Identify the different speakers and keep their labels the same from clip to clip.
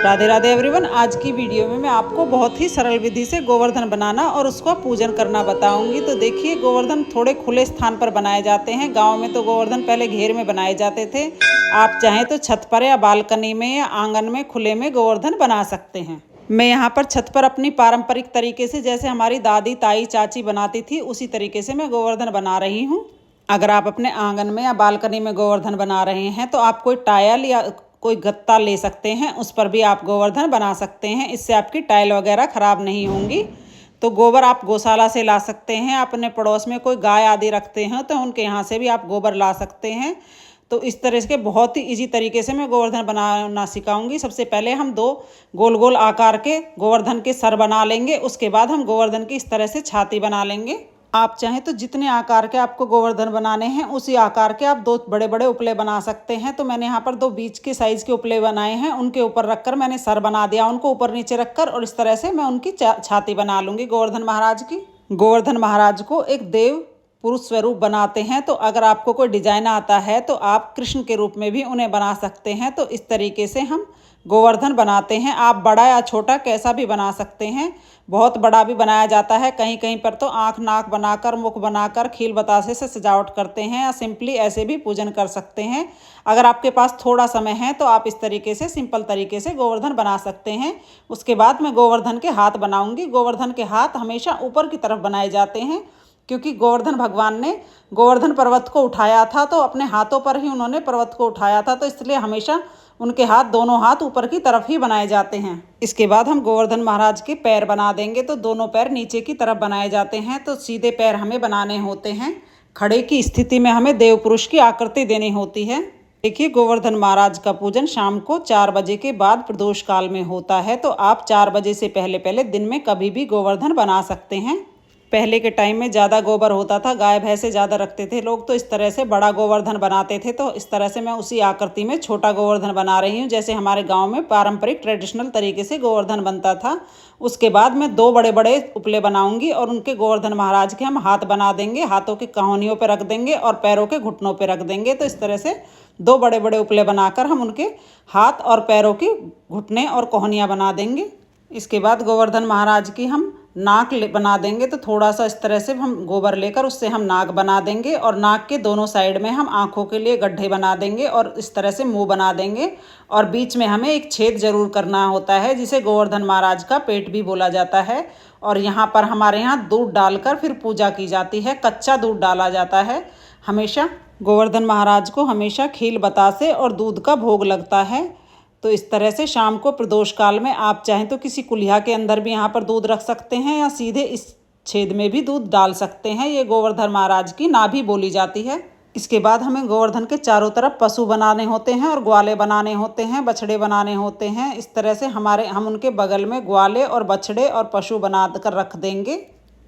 Speaker 1: Radhe Radhe everyone. आज की video में मैं आपको बहुत ही सरल विधि से गोवर्धन बनाना और उसका पूजन करना बताऊंगी। तो देखिए, गोवर्धन थोड़े खुले स्थान पर बनाए जाते हैं। गांव में तो गोवर्धन पहले घेर में बनाए जाते थे। आप चाहें तो छत पर या बालकनी में या आंगन में खुले में गोवर्धन बना सकते हैं। मैं यहाँ पर छत पर अपनी पारंपरिक तरीके से, जैसे हमारी दादी ताई चाची बनाती थी, उसी तरीके से मैं गोवर्धन बना रही हूँ। अगर आप अपने आंगन में या बालकनी में गोवर्धन बना रहे हैं तो आप कोई टायल या कोई गत्ता ले सकते हैं, उस पर भी आप गोवर्धन बना सकते हैं। इससे आपकी टाइल वगैरह ख़राब नहीं होंगी। तो गोबर आप गौशाला से ला सकते हैं। अपने पड़ोस में कोई गाय आदि रखते हैं तो उनके यहाँ से भी आप गोबर ला सकते हैं। तो इस तरह के बहुत ही इजी तरीके से मैं गोवर्धन बनाना सिखाऊंगी। सबसे पहले हम 2 गोल गोल आकार के गोवर्धन के सर बना लेंगे। उसके बाद हम गोवर्धन की इस तरह से छाती बना लेंगे। आप चाहें तो जितने आकार के आपको गोवर्धन बनाने हैं उसी आकार के आप 2 बड़े बड़े उपले बना सकते हैं। तो मैंने यहाँ पर 2 बीच के साइज़ के उपले बनाए हैं। उनके ऊपर रखकर मैंने सर बना दिया, उनको ऊपर नीचे रखकर, और इस तरह से मैं उनकी छाती बना लूँगी गोवर्धन महाराज की। गोवर्धन महाराज को एक देव पुरुष स्वरूप बनाते हैं। तो अगर आपको कोई डिजाइन आता है तो आप कृष्ण के रूप में भी उन्हें बना सकते हैं। तो इस तरीके से हम गोवर्धन बनाते हैं। आप बड़ा या छोटा कैसा भी बना सकते हैं। बहुत बड़ा भी बनाया जाता है। कहीं कहीं पर तो आँख नाक बनाकर, मुख बनाकर, खील बतासे से सजावट करते हैं, या सिंपली ऐसे भी पूजन कर सकते हैं। अगर आपके पास थोड़ा समय है तो आप इस तरीके से सिंपल तरीके से गोवर्धन बना सकते हैं। उसके बाद मैं गोवर्धन के हाथ बनाऊंगी। गोवर्धन के हाथ हमेशा ऊपर की तरफ बनाए जाते हैं, क्योंकि गोवर्धन भगवान ने गोवर्धन पर्वत को उठाया था, तो अपने हाथों पर ही उन्होंने पर्वत को उठाया था। तो इसलिए हमेशा उनके हाथ, दोनों हाथ ऊपर की तरफ ही बनाए जाते हैं। इसके बाद हम गोवर्धन महाराज के पैर बना देंगे। तो दोनों पैर नीचे की तरफ बनाए जाते हैं। तो सीधे पैर हमें बनाने होते हैं। खड़े की स्थिति में हमें देव पुरुष की आकृति देनी होती है। देखिए, गोवर्धन महाराज का पूजन शाम को 4 बजे के बाद प्रदोष काल में होता है। तो आप 4 बजे से पहले पहले दिन में कभी भी गोवर्धन बना सकते हैं। पहले के टाइम में ज़्यादा गोबर होता था, गाय भैंसे ज़्यादा रखते थे लोग, तो इस तरह से बड़ा गोवर्धन बनाते थे। तो इस तरह से मैं उसी आकृति में छोटा गोवर्धन बना रही हूँ, जैसे हमारे गांव में पारंपरिक ट्रेडिशनल तरीके से गोवर्धन बनता था। उसके बाद मैं 2 बड़े बड़े उपले बनाऊंगी और उनके गोवर्धन महाराज के हम हाथ बना देंगे। हाथों की कहोनियों पर रख देंगे और पैरों के घुटनों पर रख देंगे। तो इस तरह से 2 बड़े बड़े उपले बनाकर हम उनके हाथ और पैरों की घुटने और कोहनियाँ बना देंगे। इसके बाद गोवर्धन महाराज की हम नाक बना देंगे। तो थोड़ा सा इस तरह से हम गोबर लेकर उससे हम नाक बना देंगे, और नाक के दोनों साइड में हम आँखों के लिए गड्ढे बना देंगे और इस तरह से मुंह बना देंगे। और बीच में हमें एक छेद जरूर करना होता है, जिसे गोवर्धन महाराज का पेट भी बोला जाता है। और यहाँ पर हमारे यहाँ दूध डालकर फिर पूजा की जाती है। कच्चा दूध डाला जाता है हमेशा। गोवर्धन महाराज को हमेशा खील बतासे और दूध का भोग लगता है। तो इस तरह से शाम को प्रदोष काल में आप चाहें तो किसी कुल्हिया के अंदर भी यहाँ पर दूध रख सकते हैं, या सीधे इस छेद में भी दूध डाल सकते हैं। ये गोवर्धन महाराज की नाभि बोली जाती है। इसके बाद हमें गोवर्धन के चारों तरफ पशु बनाने होते हैं और ग्वाले बनाने होते हैं, बछड़े बनाने होते हैं। इस तरह से हम उनके बगल में ग्वाले और बछड़े और पशु बना कर रख देंगे।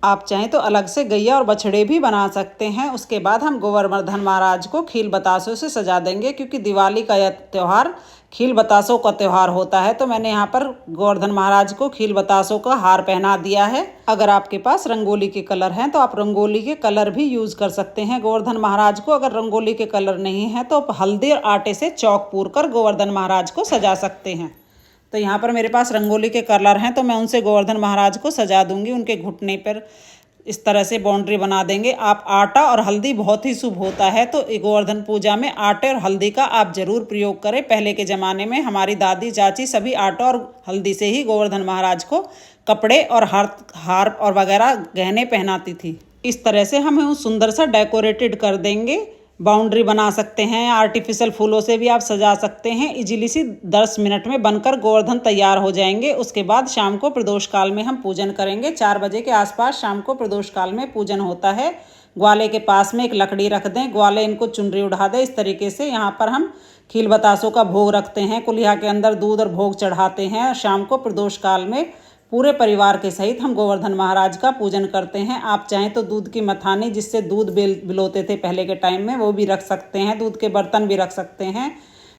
Speaker 1: आप चाहें तो अलग से गैया और बछड़े भी बना सकते हैं। उसके बाद हम गोवर्धन महाराज को खील बतासों से सजा देंगे, क्योंकि दिवाली का यह त्यौहार खील बतासों का त्यौहार होता है। तो मैंने यहाँ पर गोवर्धन महाराज को खील बतासों का हार पहना दिया है। अगर आपके पास रंगोली के कलर हैं तो आप रंगोली के कलर भी यूज़ कर सकते हैं गोवर्धन महाराज को। अगर रंगोली के कलर नहीं है तो आप हल्दी और आटे से चौक पूर कर गोवर्धन महाराज को सजा सकते हैं। तो यहाँ पर मेरे पास रंगोली के कलर हैं, तो मैं उनसे गोवर्धन महाराज को सजा दूंगी। उनके घुटने पर इस तरह से बाउंड्री बना देंगे। आप आटा और हल्दी बहुत ही शुभ होता है, तो गोवर्धन पूजा में आटे और हल्दी का आप जरूर प्रयोग करें। पहले के ज़माने में हमारी दादी चाची सभी आटा और हल्दी से ही गोवर्धन महाराज को कपड़े और हार और वगैरह गहने पहनाती थी। इस तरह से हम सुंदर सा डेकोरेटेड कर देंगे। बाउंड्री बना सकते हैं, आर्टिफिशियल फूलों से भी आप सजा सकते हैं। इजीली सी 10 मिनट में बनकर गोवर्धन तैयार हो जाएंगे। उसके बाद शाम को प्रदोष काल में हम पूजन करेंगे। 4 बजे के आसपास शाम को प्रदोष काल में पूजन होता है। ग्वाले के पास में एक लकड़ी रख दें, ग्वाले इनको चुनरी उड़ा दें। इस तरीके से यहाँ पर हम खील बतासों का भोग रखते हैं, कुल्हिया के अंदर दूध और भोग चढ़ाते हैं। शाम को प्रदोष काल में पूरे परिवार के सहित हम गोवर्धन महाराज का पूजन करते हैं। आप चाहें तो दूध की मथानी, जिससे दूध बिलोते थे पहले के टाइम में, वो भी रख सकते हैं। दूध के बर्तन भी रख सकते हैं।